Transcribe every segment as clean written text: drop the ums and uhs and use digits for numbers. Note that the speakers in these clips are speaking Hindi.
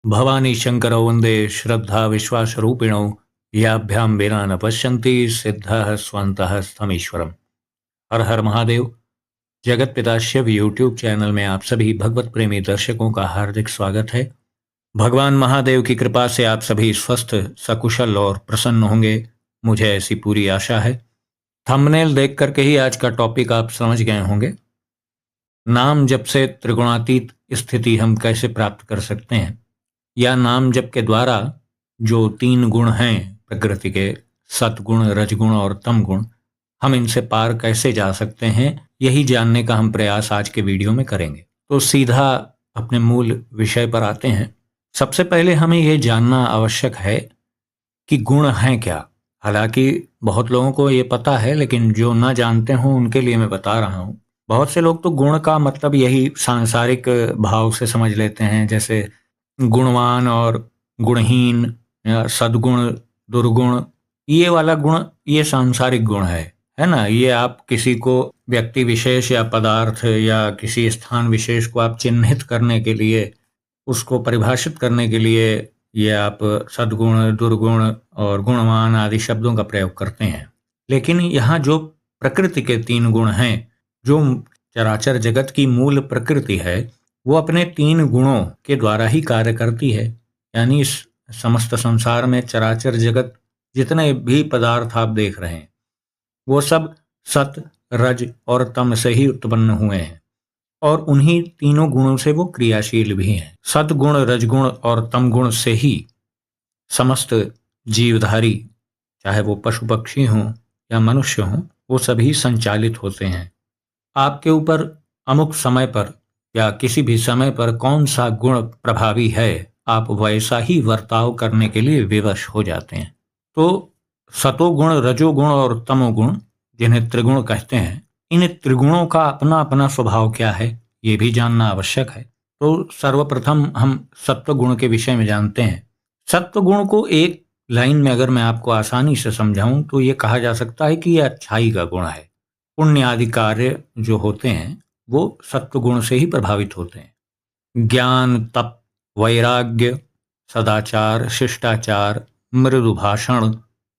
भवानी शंकरौ वन्दे श्रद्धा विश्वासरूपिणौ याभ्यां विना न पश्यन्ति सिद्धः स्वन्तः स्थमीश्वरम्। हर हर महादेव। जगत पिता शिव यूट्यूब चैनल में आप सभी भगवत प्रेमी दर्शकों का हार्दिक स्वागत है। भगवान महादेव की कृपा से आप सभी स्वस्थ, सकुशल और प्रसन्न होंगे, मुझे ऐसी पूरी आशा है। थंबनेल देख करके ही आज का टॉपिक आप समझ गए होंगे। नाम जप से त्रिगुणातीत स्थिति हम कैसे प्राप्त कर सकते हैं, या नाम जप के द्वारा जो 3 गुण हैं प्रकृति के, सतगुण, रजगुण और तम गुण, हम इनसे पार कैसे जा सकते हैं, यही जानने का हम प्रयास आज के वीडियो में करेंगे। तो सीधा अपने मूल विषय पर आते हैं। सबसे पहले हमें यह जानना आवश्यक है कि गुण हैं क्या। हालांकि बहुत लोगों को ये पता है, लेकिन जो ना जानते हों उनके लिए मैं बता रहा हूँ। बहुत से लोग तो गुण का मतलब यही सांसारिक भाव से समझ लेते हैं, जैसे गुणवान और गुणहीन, या सद्गुण, दुर्गुण। ये वाला गुण ये सांसारिक गुण है ना। ये आप किसी को व्यक्ति विशेष या पदार्थ या किसी स्थान विशेष को आप चिन्हित करने के लिए, उसको परिभाषित करने के लिए ये आप सद्गुण, दुर्गुण और गुणवान आदि शब्दों का प्रयोग करते हैं। लेकिन यहाँ जो प्रकृति के 3 गुण हैं, जो चराचर जगत की मूल प्रकृति है, वो अपने 3 गुणों के द्वारा ही कार्य करती है। यानी इस समस्त संसार में चराचर जगत जितने भी पदार्थ आप देख रहे हैं, वो सब सत, रज और तम से ही उत्पन्न हुए हैं, और उन्हीं तीनों गुणों से वो क्रियाशील भी हैं। सतगुण, रजगुण और तम गुण से ही समस्त जीवधारी, चाहे वो पशु पक्षी हों या मनुष्य हों, वो सभी संचालित होते हैं। आपके ऊपर अमुक समय पर या किसी भी समय पर कौन सा गुण प्रभावी है, आप वैसा ही वर्ताव करने के लिए विवश हो जाते हैं। तो सतोगुण, रजोगुण और तमोगुण, जिन्हें त्रिगुण कहते हैं, इन त्रिगुणों का अपना अपना स्वभाव क्या है, ये भी जानना आवश्यक है। तो सर्वप्रथम हम सत्व गुण के विषय में जानते हैं। सत्व गुण को एक लाइन में अगर मैं आपको आसानी से समझाऊं तो ये कहा जा सकता है कि यह अच्छाई का गुण है। पुण्य आदि कार्य जो होते हैं वो सत्व गुण से ही प्रभावित होते हैं। ज्ञान, तप, वैराग्य, सदाचार, शिष्टाचार, मृदु भाषण,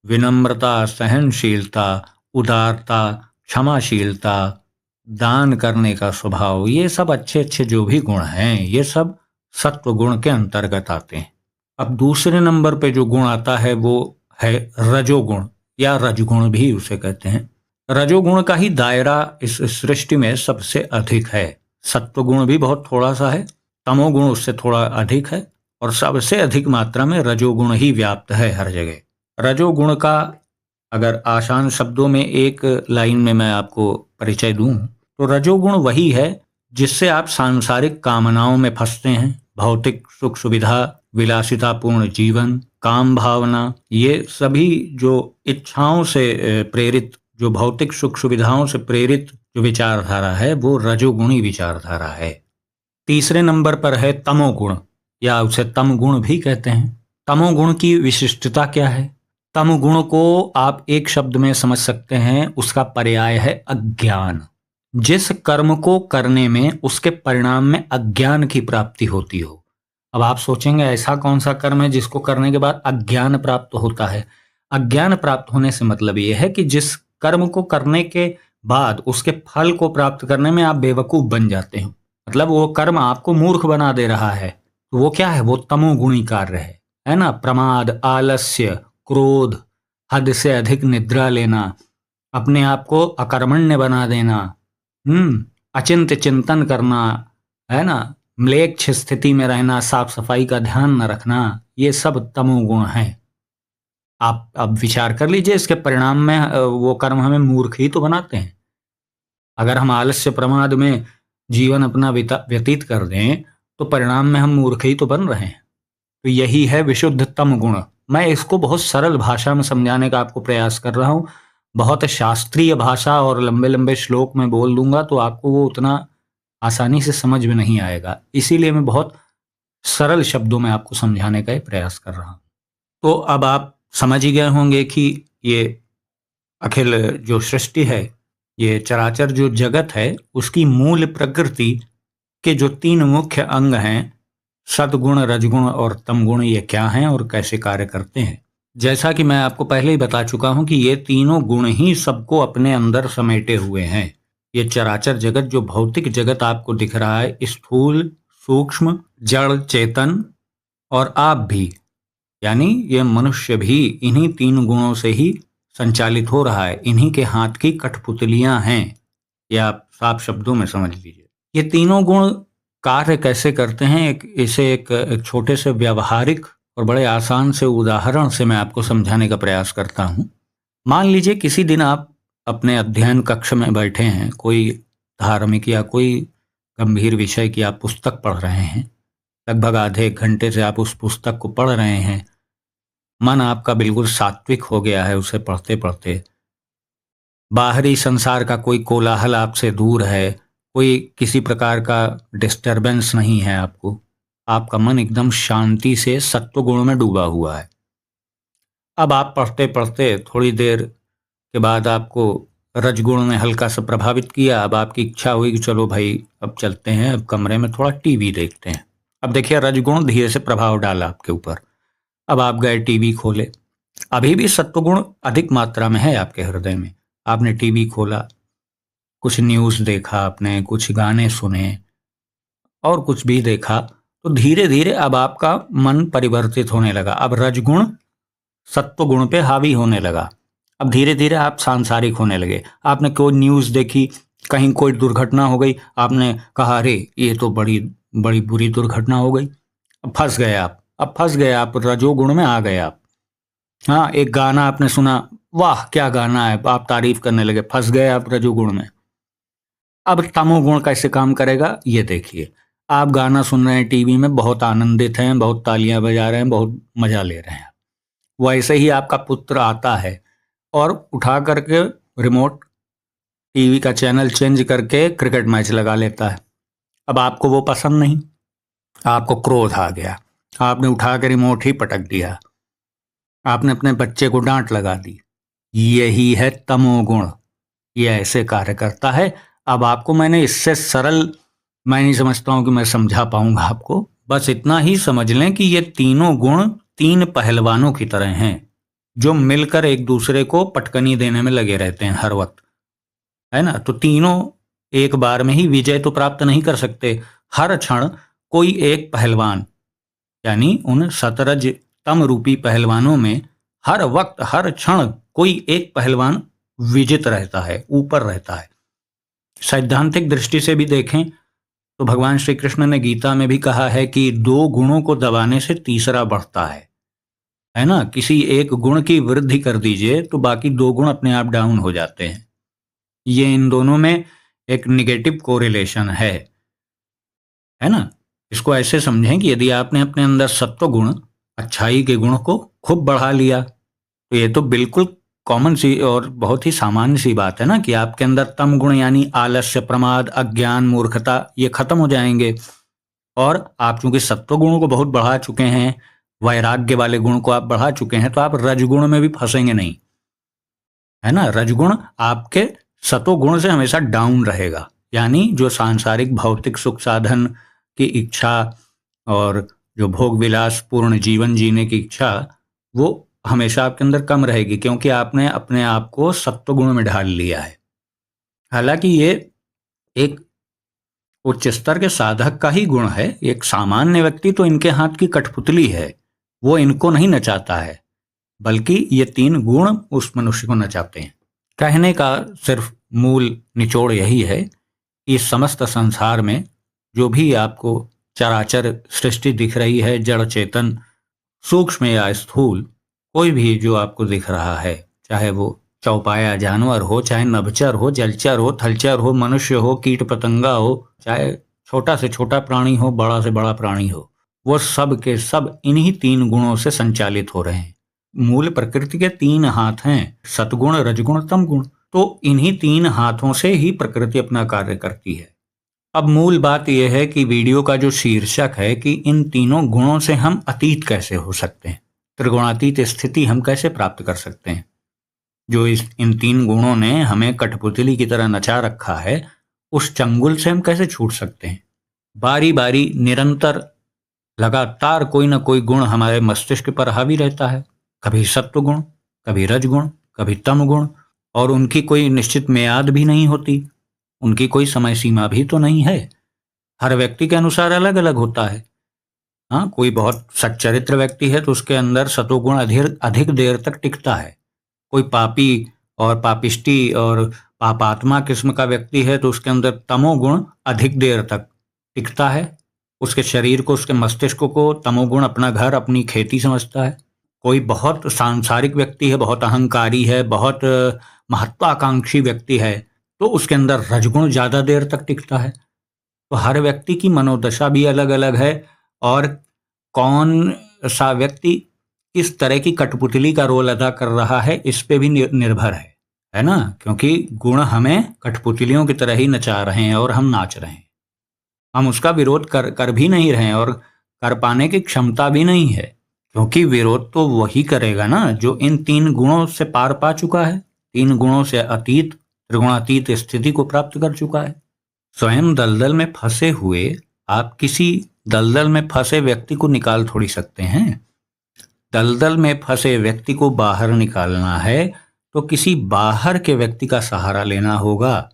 विनम्रता, सहनशीलता, उदारता, क्षमाशीलता, दान करने का स्वभाव, ये सब अच्छे अच्छे जो भी गुण हैं, ये सब सत्व गुण के अंतर्गत आते हैं। अब दूसरे नंबर पे जो गुण आता है वो है रजोगुण, या रजगुण भी उसे कहते हैं। रजोगुण का ही दायरा इस सृष्टि में सबसे अधिक है। सत्वगुण भी बहुत थोड़ा सा है, तमोगुण उससे थोड़ा अधिक है, और सबसे अधिक मात्रा में रजोगुण ही व्याप्त है हर जगह। रजोगुण का अगर आसान शब्दों में एक लाइन में मैं आपको परिचय दूं तो रजोगुण वही है जिससे आप सांसारिक कामनाओं में फंसते हैं। भौतिक सुख सुविधा, विलासितापूर्ण जीवन, काम भावना, ये सभी जो इच्छाओं से प्रेरित, जो भौतिक सुख सुविधाओं से प्रेरित जो विचारधारा है, वो रजोगुणी विचारधारा है। तीसरे नंबर पर है तमोगुण, या उसे तम गुण भी कहते हैं। तमोगुण की विशिष्टता क्या है? तमगुण को आप एक शब्द में समझ सकते हैं, उसका पर्याय है अज्ञान। जिस कर्म को करने में उसके परिणाम में अज्ञान की प्राप्ति होती हो। अब आप सोचेंगे ऐसा कौन सा कर्म है जिसको करने के बाद अज्ञान प्राप्त होता है? अज्ञान प्राप्त होने से मतलब यह है कि जिस कर्म को करने के बाद उसके फल को प्राप्त करने में आप बेवकूफ बन जाते हो, मतलब वो कर्म आपको मूर्ख बना दे रहा है, तो वो क्या है? वो तमोगुणी कार्य है ना। प्रमाद, आलस्य, क्रोध, हद से अधिक निद्रा लेना, अपने आप को अकर्मण्य बना देना, अचिंत्य चिंतन करना, है ना, म्लेच्छ स्थिति में रहना, साफ सफाई का ध्यान न रखना, ये सब तमोगुण हैं। आप अब विचार कर लीजिए, इसके परिणाम में वो कर्म हमें मूर्ख ही तो बनाते हैं। अगर हम आलस्य प्रमाद में जीवन अपना व्यतीत कर दें तो परिणाम में हम मूर्ख ही तो बन रहे हैं। तो यही है विशुद्ध तम गुण। मैं इसको बहुत सरल भाषा में समझाने का आपको प्रयास कर रहा हूँ। बहुत शास्त्रीय भाषा और लंबे लंबे श्लोक में बोल दूंगा तो आपको वो उतना आसानी से समझ में नहीं आएगा, इसीलिए मैं बहुत सरल शब्दों में आपको समझाने का प्रयास कर रहा हूँ। तो अब आप समझ ही गए होंगे कि ये अखिल जो सृष्टि है, ये चराचर जो जगत है, उसकी मूल प्रकृति के जो 3 मुख्य अंग हैं, सद्गुण, रजगुण और तमगुण ये क्या हैं और कैसे कार्य करते हैं। जैसा कि मैं आपको पहले ही बता चुका हूं कि ये तीनों गुण ही सबको अपने अंदर समेटे हुए हैं। ये चराचर जगत, जो भौतिक जगत आपको दिख रहा है, स्थूल, सूक्ष्म, जड़, चेतन और आप भी, यानी ये मनुष्य भी इन्हीं तीन गुणों से ही संचालित हो रहा है। इन्हीं के हाथ की कठपुतलियां हैं, ये आप साफ शब्दों में समझ लीजिए। ये तीनों गुण कार्य कैसे करते हैं, इसे एक छोटे से व्यवहारिक और बड़े आसान से उदाहरण से मैं आपको समझाने का प्रयास करता हूं। मान लीजिए किसी दिन आप अपने अध्ययन कक्ष में बैठे हैं, कोई धार्मिक या कोई गंभीर विषय की आप पुस्तक पढ़ रहे हैं। लगभग आधे एक घंटे से आप उस पुस्तक को पढ़ रहे हैं। मन आपका बिल्कुल सात्विक हो गया है उसे पढ़ते पढ़ते। बाहरी संसार का कोई कोलाहल आपसे दूर है, कोई किसी प्रकार का डिस्टरबेंस नहीं है आपको। आपका मन एकदम शांति से सत्व गुण में डूबा हुआ है। अब आप पढ़ते पढ़ते थोड़ी देर के बाद आपको रजगुण ने हल्का सा प्रभावित किया। अब आपकी इच्छा हुई कि चलो भाई अब चलते हैं, अब कमरे में थोड़ा टीवी देखते हैं। अब देखिए रजगुण धीरे से प्रभाव डाला आपके ऊपर। अब आप गए टीवी खोले, अभी भी सत्वगुण अधिक मात्रा में है आपके हृदय में। आपने टीवी खोला, कुछ न्यूज़ देखा आपने, कुछ गाने सुने और कुछ भी देखा, तो धीरे धीरे अब आपका मन परिवर्तित होने लगा। अब रजगुण सत्वगुण पे हावी होने लगा। अब धीरे धीरे आप सांसारिक होने लगे। आपने कोई न्यूज़ देखी, कहीं कोई दुर्घटना हो गई, आपने कहा अरे ये तो बड़ी बड़ी बुरी दुर्घटना हो गई। अब फंस गए आप, अब फंस गए आप, रजोगुण में आ गए आप। हाँ, एक गाना आपने सुना, वाह क्या गाना है, आप तारीफ करने लगे, फंस गए आप रजोगुण में। अब तमोगुण कैसे काम करेगा ये देखिए। आप गाना सुन रहे हैं टीवी में, बहुत आनंदित हैं, बहुत तालियां बजा रहे हैं, बहुत मजा ले रहे हैं। वैसे ही आपका पुत्र आता है और उठा करके रिमोट टीवी का चैनल चेंज करके क्रिकेट मैच लगा लेता है। अब आपको वो पसंद नहीं, आपको क्रोध आ गया, आपने उठा के रिमोट ही पटक दिया, आपने अपने बच्चे को डांट लगा दी। यही है तमोगुण, ये ऐसे कार्य करता है। अब आपको मैंने इससे सरल मैं नहीं समझता हूं कि मैं समझा पाऊंगा आपको। बस इतना ही समझ लें कि ये तीनों गुण तीन पहलवानों की तरह हैं, जो मिलकर एक दूसरे को पटकनी देने में लगे रहते हैं हर वक्त, है ना। तो तीनों एक बार में ही विजय तो प्राप्त नहीं कर सकते। हर क्षण कोई एक पहलवान, यानी उन सतरज तम रूपी पहलवानों में हर वक्त हर क्षण कोई एक पहलवान विजित रहता है, ऊपर रहता है। सैद्धांतिक दृष्टि से भी देखें तो भगवान श्री कृष्ण ने गीता में भी कहा है कि दो गुणों को दबाने से तीसरा बढ़ता है ना। किसी एक गुण की वृद्धि कर दीजिए तो बाकी दो गुण अपने आप डाउन हो जाते हैं। ये इन दोनों में एक निगेटिव कोरिलेशन है ना। इसको ऐसे समझें कि यदि आपने अपने अंदर सत्व गुण, अच्छाई के गुण को खूब बढ़ा लिया, तो ये तो बिल्कुल कॉमन सी और बहुत ही सामान्य सी बात है ना कि आपके अंदर तम गुण यानी आलस्य, प्रमाद, अज्ञान, मूर्खता ये खत्म हो जाएंगे। और आप चूंकि सत्व गुणों को बहुत बढ़ा चुके हैं, वैराग्य वाले गुण को आप बढ़ा चुके हैं, तो आप रजगुण में भी फंसेंगे नहीं, है ना। रजगुण आपके सत्व गुण से हमेशा डाउन रहेगा, यानी जो सांसारिक भौतिक सुख साधन की इच्छा और जो भोग विलास पूर्ण जीवन जीने की इच्छा, वो हमेशा आपके अंदर कम रहेगी, क्योंकि आपने अपने आप को सत्व गुण में ढाल लिया है। हालांकि ये एक उच्च स्तर के साधक का ही गुण है। एक सामान्य व्यक्ति तो इनके हाथ की कठपुतली है, वो इनको नहीं नचाता है, बल्कि ये तीन गुण उस मनुष्य को नचाते हैं। कहने का सिर्फ मूल निचोड़ यही है कि समस्त संसार में जो भी आपको चराचर सृष्टि दिख रही है, जड़ चेतन, सूक्ष्म या स्थूल, कोई भी जो आपको दिख रहा है, चाहे वो चौपाया जानवर हो, चाहे नभचर हो, जलचर हो, थलचर हो, मनुष्य हो, कीट पतंगा हो, चाहे छोटा से छोटा प्राणी हो, बड़ा से बड़ा प्राणी हो, वो सब के सब इन्हीं तीन गुणों से संचालित हो रहे हैं। मूल प्रकृति के तीन हाथ हैं, सतगुण, रजगुण, तमगुण। तो इन्हीं तीन हाथों से ही प्रकृति अपना कार्य करती है। अब मूल बात यह है कि वीडियो का जो शीर्षक है कि इन तीनों गुणों से हम अतीत कैसे हो सकते हैं, त्रिगुणातीत स्थिति हम कैसे प्राप्त कर सकते हैं। जो इन तीन गुणों ने हमें कठपुतली की तरह नचा रखा है, उस चंगुल से हम कैसे छूट सकते हैं। बारी बारी निरंतर लगातार कोई ना कोई गुण हमारे मस्तिष्क पर हावी रहता है, कभी सत्व गुण, कभी रजगुण, कभी तम गुण, और उनकी कोई निश्चित मियाद भी नहीं होती, उनकी कोई समय सीमा भी तो नहीं है। हर व्यक्ति के अनुसार अलग अलग होता है। हाँ, कोई बहुत सच्चरित्र व्यक्ति है तो उसके अंदर सतोगुण अधिक अधिक देर तक टिकता है। कोई पापी और पापिष्टी और पापात्मा किस्म का व्यक्ति है तो उसके अंदर तमोगुण अधिक देर तक टिकता है। उसके शरीर को, उसके मस्तिष्क को तमोगुण अपना घर, अपनी खेती समझता है। कोई बहुत सांसारिक व्यक्ति है, बहुत अहंकारी है, बहुत महत्वाकांक्षी व्यक्ति है, तो उसके अंदर रजगुण ज़्यादा देर तक टिकता है। तो हर व्यक्ति की मनोदशा भी अलग अलग है, और कौन सा व्यक्ति किस तरह की कठपुतली का रोल अदा कर रहा है इस पे भी निर्भर है ना? क्योंकि गुण हमें कठपुतलियों की तरह ही नचा रहे हैं और हम नाच रहे हैं। हम उसका विरोध कर भी नहीं रहे हैं, और कर पाने की क्षमता भी नहीं है, क्योंकि विरोध तो वही करेगा ना जो इन 3 गुणों से पार पा चुका है, 3 गुणों से अतीत, त्रिगुणातीत स्थिति को प्राप्त कर चुका है। स्वयं दलदल में फंसे हुए आप किसी दलदल में फंसे व्यक्ति को निकाल थोड़ी सकते हैं। दलदल में फंसे व्यक्ति को बाहर निकालना है तो किसी बाहर के व्यक्ति का सहारा लेना होगा,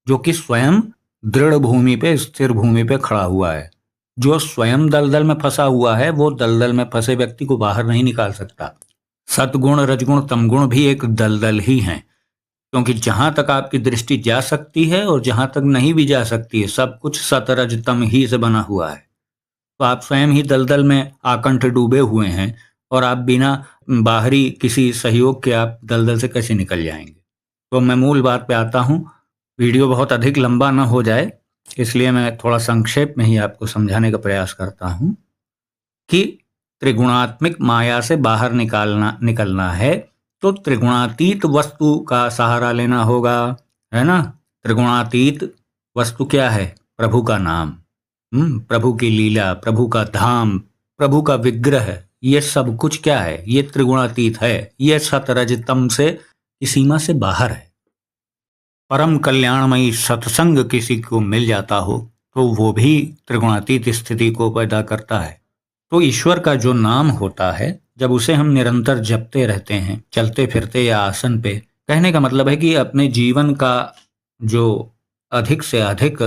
जो कि स्वयं दृढ़ भूमि पे, स्थिर भूमि पे खड़ा हुआ है। जो स्वयं दलदल में फंसा हुआ है वो दलदल में फंसे व्यक्ति को बाहर नहीं निकाल सकता। सतगुण, रजगुण, तमगुण भी एक दलदल ही हैं, क्योंकि जहां तक आपकी दृष्टि जा सकती है और जहां तक नहीं भी जा सकती है, सब कुछ सत रज तम ही से बना हुआ है। तो आप स्वयं ही दलदल में आकंठ डूबे हुए हैं, और आप बिना बाहरी किसी सहयोग के आप दलदल से कैसे निकल जाएंगे? तो मैं मूल बात पे आता हूँ। वीडियो बहुत अधिक लंबा ना हो जाए, इसलिए मैं थोड़ा संक्षेप में ही आपको समझाने का प्रयास करता हूँ कि त्रिगुणात्मक माया से बाहर निकलना है तो त्रिगुणातीत वस्तु का सहारा लेना होगा, है ना? त्रिगुणातीत वस्तु क्या है? प्रभु का नाम, प्रभु की लीला, प्रभु का धाम, प्रभु का विग्रह, ये सब कुछ क्या है? ये त्रिगुणातीत है। ये सतरजतम से की सीमा से बाहर है। परम कल्याणमयी सत्संग किसी को मिल जाता हो तो वो भी त्रिगुणातीत स्थिति को पैदा करता है। तो ईश्वर का जो नाम होता है, जब उसे हम निरंतर जपते रहते हैं, चलते फिरते या आसन पे, कहने का मतलब है कि अपने जीवन का जो अधिक से अधिक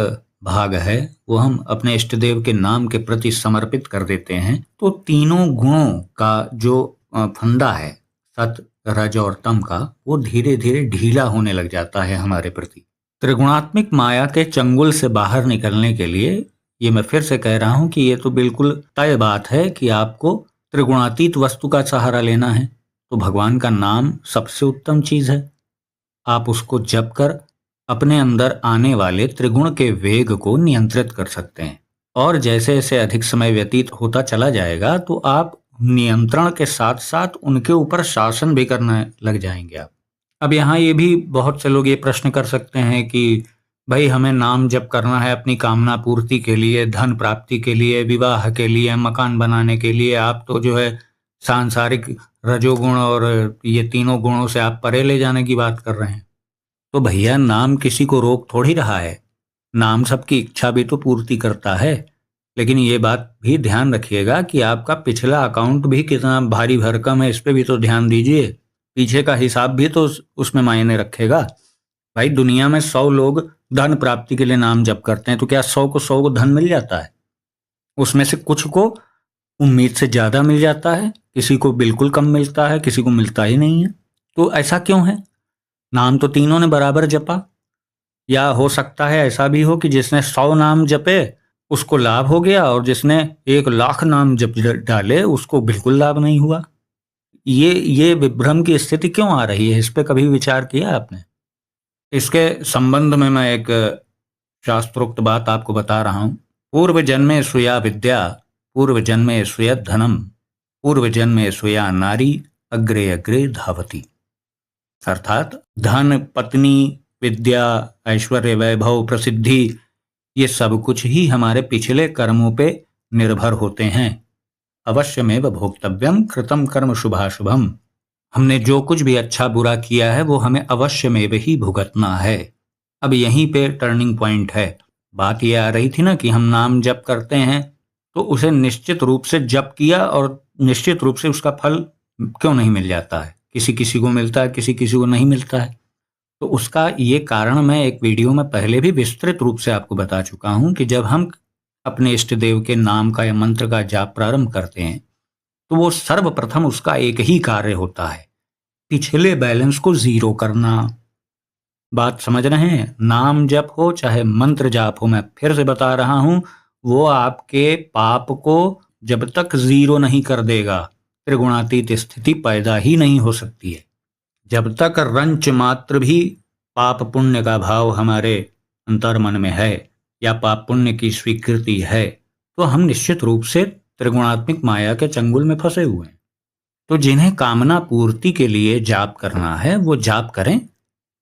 भाग है वो हम अपने इष्ट देव के नाम के प्रति समर्पित कर देते हैं, तो तीनों गुणों का जो फंदा है, सत, रज और तम का, वो धीरे धीरे ढीला होने लग जाता है हमारे प्रति। त्रिगुणात्मक माया के चंगुल से बाहर निकलने के लिए, ये मैं फिर से कह रहा हूं कि ये तो बिल्कुल तय बात है कि आपको त्रिगुणातीत वस्तु का सहारा लेना है, तो भगवान का नाम सबसे उत्तम चीज है। आप उसको जप कर अपने अंदर आने वाले त्रिगुण के वेग को नियंत्रित कर सकते हैं, और जैसे जैसे अधिक समय व्यतीत होता चला जाएगा तो आप नियंत्रण के साथ साथ उनके ऊपर शासन भी करने लग जाएंगे आप। अब यहाँ ये भी बहुत से लोग ये प्रश्न कर सकते हैं कि भाई हमें नाम जप करना है अपनी कामना पूर्ति के लिए, धन प्राप्ति के लिए, विवाह के लिए, मकान बनाने के लिए, आप तो जो है सांसारिक रजोगुण और ये तीनों गुणों से आप परे ले जाने की बात कर रहे हैं। तो भैया, नाम किसी को रोक थोड़ी रहा है, नाम सबकी इच्छा भी तो पूर्ति करता है। लेकिन ये बात भी ध्यान रखिएगा कि आपका पिछला अकाउंट भी कितना भारी भरकम है, इस पे भी तो ध्यान दीजिए। पीछे का हिसाब भी तो उसमें मायने रखेगा। भाई, दुनिया में 100 लोग धन प्राप्ति के लिए नाम जप करते हैं, तो क्या 100 को 100 को धन मिल जाता है? उसमें से कुछ को उम्मीद से ज्यादा मिल जाता है, किसी को बिल्कुल कम मिलता है, किसी को मिलता ही नहीं है। तो ऐसा क्यों है? नाम तो तीनों ने बराबर जपा। या हो सकता है ऐसा भी हो कि जिसने 100 नाम जपे उसको लाभ हो गया, और जिसने 1,00,000 नाम जप डाले उसको बिल्कुल लाभ नहीं हुआ। ये विभ्रम की स्थिति क्यों आ रही है? इस पे कभी विचार किया आपने? इसके संबंध में मैं एक शास्त्रोक्त बात आपको बता रहा हूं। पूर्व जन्मे सुया विद्या, पूर्व जन्मे सुयत धनम, पूर्व जन्मे सुया नारी, अग्रे अग्रे धावती। अर्थात धन, पत्नी, विद्या, ऐश्वर्य, वैभव, प्रसिद्धि, ये सब कुछ ही हमारे पिछले कर्मों पे निर्भर होते हैं। अवश्यमेव भोक्तव्यम कृतम कर्म शुभाशुभम। हमने जो कुछ भी अच्छा बुरा किया है वो हमें अवश्यमेव ही भुगतना है। अब यहीं पे टर्निंग पॉइंट है। बात ये आ रही थी ना कि हम नाम जप करते हैं तो उसे निश्चित रूप से जप किया और निश्चित रूप से उसका फल क्यों नहीं मिल जाता है। किसी किसी को मिलता है, किसी किसी को नहीं मिलता है। तो उसका ये कारण मैं एक वीडियो में पहले भी विस्तृत रूप से आपको बता चुका हूं कि जब हम अपने इष्ट देव के नाम का या मंत्र का जाप प्रारंभ करते हैं तो वो सर्वप्रथम उसका एक ही कार्य होता है, पिछले बैलेंस को जीरो करना। बात समझ रहे हैं? नाम जप हो चाहे मंत्र जाप हो, मैं फिर से बता रहा हूं, वो आपके पाप को जब तक जीरो नहीं कर देगा, त्रिगुणातीत स्थिति पैदा ही नहीं हो सकती है। जब तक रंच मात्र भी पाप पुण्य का भाव हमारे अंतर मन में है या पाप पुण्य की स्वीकृति है, तो हम निश्चित रूप से त्रिगुणात्मक माया के चंगुल में फंसे हुए हैं। तो जिन्हें कामना पूर्ति के लिए जाप करना है वो जाप करें,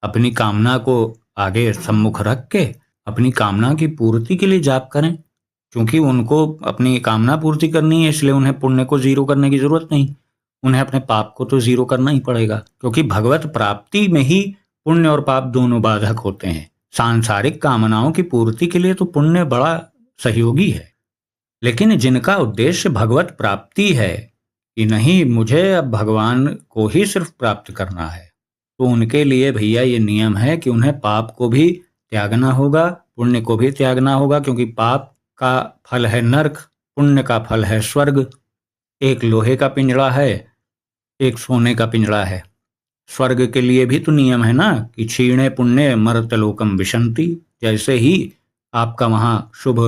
अपनी कामना को आगे सम्मुख रख के अपनी कामना की पूर्ति के लिए जाप करें, क्योंकि उनको अपनी कामना पूर्ति करनी है, इसलिए उन्हें पुण्य को जीरो करने की जरूरत नहीं, उन्हें अपने पाप को तो जीरो करना ही पड़ेगा, क्योंकि भगवत प्राप्ति में ही पुण्य और पाप दोनों बाधक होते हैं। सांसारिक कामनाओं की पूर्ति के लिए तो पुण्य बड़ा सहयोगी है, लेकिन जिनका उद्देश्य भगवत प्राप्ति है कि नहीं मुझे अब भगवान को ही सिर्फ प्राप्त करना है, तो उनके लिए भैया ये नियम है कि उन्हें पाप को भी त्यागना होगा, पुण्य को भी त्यागना होगा, क्योंकि पाप का फल है नरक, पुण्य का फल है स्वर्ग। एक लोहे का पिंजड़ा है, एक सोने का पिंजड़ा है। स्वर्ग के लिए भी तो नियम है ना कि क्षीणे पुण्य मर्तलोकम विशंति। जैसे ही आपका वहां शुभ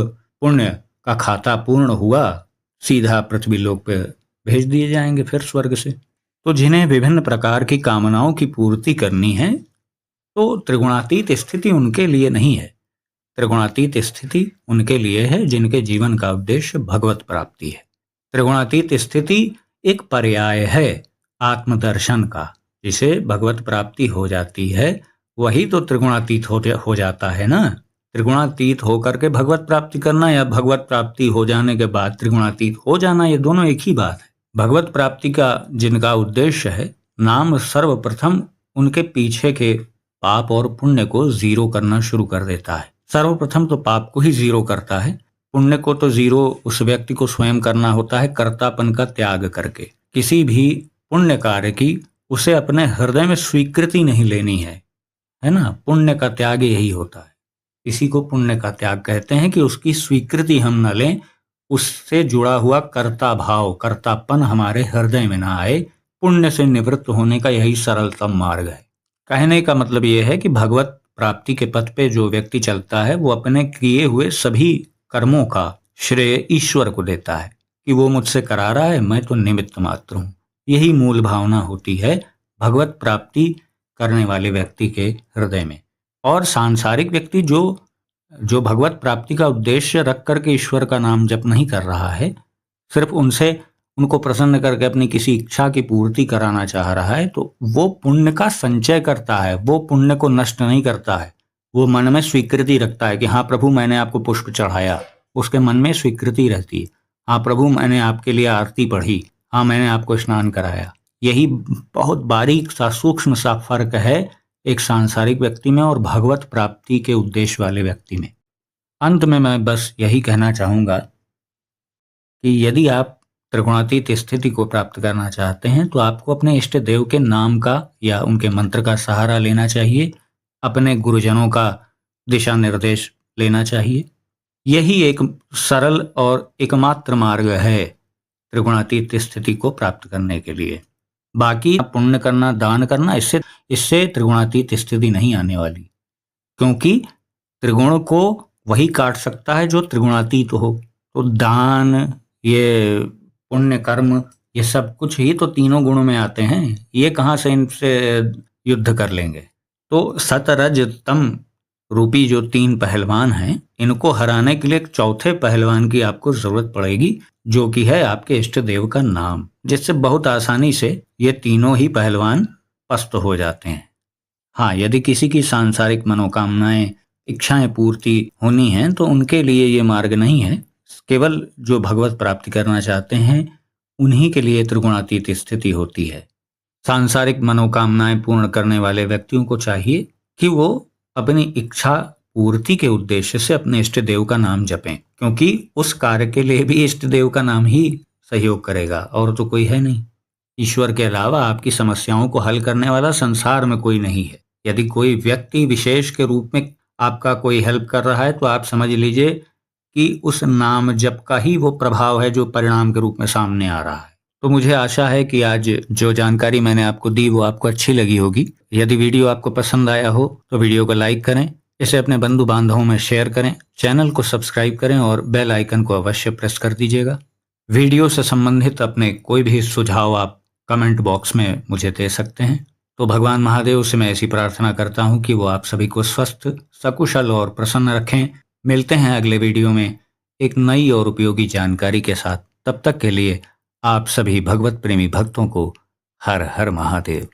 पुण्य का खाता पूर्ण हुआ, सीधा पृथ्वी लोक पे भेज दिए जाएंगे फिर स्वर्ग से। तो जिन्हें विभिन्न प्रकार की कामनाओं की पूर्ति करनी है, तो त्रिगुणातीत स्थिति उनके लिए नहीं है। त्रिगुणातीत स्थिति उनके लिए है जिनके जीवन का उद्देश्य भगवत प्राप्ति है। त्रिगुणातीत स्थिति एक पर्याय है आत्मदर्शन का। जिसे भगवत प्राप्ति हो जाती है वही तो त्रिगुणातीत हो जाता है ना। त्रिगुणातीत होकर के भगवत प्राप्ति करना या भगवत प्राप्ति हो जाने के बाद त्रिगुणातीत हो जाना, ये दोनों एक ही बात है। भगवत प्राप्ति का जिनका उद्देश्य है, नाम सर्वप्रथम उनके पीछे के पाप और पुण्य को जीरो करना शुरू कर देता है। सर्वप्रथम तो पाप को ही जीरो करता है, पुण्य को तो जीरो उस व्यक्ति को स्वयं करना होता है, कर्तापन का त्याग करके। किसी भी पुण्य कार्य की उसे अपने हृदय में स्वीकृति नहीं लेनी है ना। पुण्य का त्याग यही होता है। इसी को पुण्य का त्याग कहते हैं कि उसकी स्वीकृति हम न लें, उससे जुड़ा हुआ कर्ता भाव, कर्तापन हमारे हृदय में ना आए। पुण्य से निवृत्त होने का यही सरलतम मार्ग है। कहने का मतलब यह है कि भगवत प्राप्ति के पथ पे जो व्यक्ति चलता है वो अपने किए हुए सभी कर्मों का श्रेय ईश्वर को देता है कि वो मुझसे करा रहा है, मैं तो निमित्त मात्र हूँ। यही मूल भावना होती है भगवत प्राप्ति करने वाले व्यक्ति के हृदय में। और सांसारिक व्यक्ति जो भगवत प्राप्ति का उद्देश्य रख करके ईश्वर का नाम जप नहीं कर रहा है, सिर्फ उनको प्रसन्न करके अपनी किसी इच्छा की पूर्ति कराना चाह रहा है, तो वो पुण्य का संचय करता है, वो पुण्य को नष्ट नहीं करता है। वो मन में स्वीकृति रखता है कि हाँ प्रभु मैंने आपको पुष्प चढ़ाया, उसके मन में स्वीकृति रहती है। हाँ प्रभु मैंने आपके लिए आरती पढ़ी, हाँ मैंने आपको स्नान कराया। यही बहुत बारीक सा सूक्ष्म सा फर्क है एक सांसारिक व्यक्ति में और भगवत प्राप्ति के उद्देश्य वाले व्यक्ति में। अंत में मैं बस यही कहना चाहूँगा कि यदि आप त्रिगुणातीत स्थिति को प्राप्त करना चाहते हैं तो आपको अपने इष्ट देव के नाम का या उनके मंत्र का सहारा लेना चाहिए, अपने गुरुजनों का दिशा निर्देश लेना चाहिए। यही एक सरल और एकमात्र मार्ग है त्रिगुणातीत स्थिति को प्राप्त करने के लिए। बाकी पुण्य करना, दान करना, इससे त्रिगुणातीत स्थिति नहीं आने वाली, क्योंकि त्रिगुण को वही काट सकता है जो त्रिगुणातीत हो। तो दान, ये पुण्य कर्म, ये सब कुछ ही तो तीनों गुणों में आते हैं। ये कहाँ से इनसे युद्ध कर लेंगे। तो सत रज तम रूपी जो तीन पहलवान हैं, इनको हराने के लिए एक चौथे पहलवान की आपको जरूरत पड़ेगी, जो कि है आपके इष्ट देव का नाम, जिससे बहुत आसानी से ये तीनों ही पहलवान पस्त हो जाते हैं। हाँ, यदि किसी की सांसारिक मनोकामनाएं, इच्छाएं पूर्ति होनी हैं तो उनके लिए ये मार्ग नहीं है। केवल जो भगवत प्राप्ति करना चाहते हैं उन्हीं के लिए त्रिगुणातीत स्थिति होती है। सांसारिक मनोकामनाएं पूर्ण करने वाले व्यक्तियों को चाहिए कि वो अपनी इच्छा पूर्ति के उद्देश्य से अपने इष्ट देव का नाम जपें, क्योंकि उस कार्य के लिए भी इष्ट देव का नाम ही सहयोग करेगा, और तो कोई है नहीं। ईश्वर के अलावा आपकी समस्याओं को हल करने वाला संसार में कोई नहीं है। यदि कोई व्यक्ति विशेष के रूप में आपका कोई हेल्प कर रहा है, तो आप समझ लीजिए कि उस नाम जप का ही वो प्रभाव है जो परिणाम के रूप में सामने आ रहा है। तो मुझे आशा है कि आज जो जानकारी मैंने आपको दी वो आपको अच्छी लगी होगी। यदि वीडियो आपको पसंद आया हो तो वीडियो को लाइक करें, इसे अपने बंधु बांधवों में शेयर करें, चैनल को सब्सक्राइब करें और बेल आइकन को अवश्य प्रेस कर दीजिएगा। वीडियो से संबंधित अपने कोई भी सुझाव आप कमेंट बॉक्स में मुझे दे सकते हैं। तो भगवान महादेव से मैं ऐसी प्रार्थना करता हूँ कि वो आप सभी को स्वस्थ, सकुशल और प्रसन्न रखें। मिलते हैं अगले वीडियो में एक नई और उपयोगी जानकारी के साथ। तब तक के लिए आप सभी भगवत प्रेमी भक्तों को हर हर महादेव।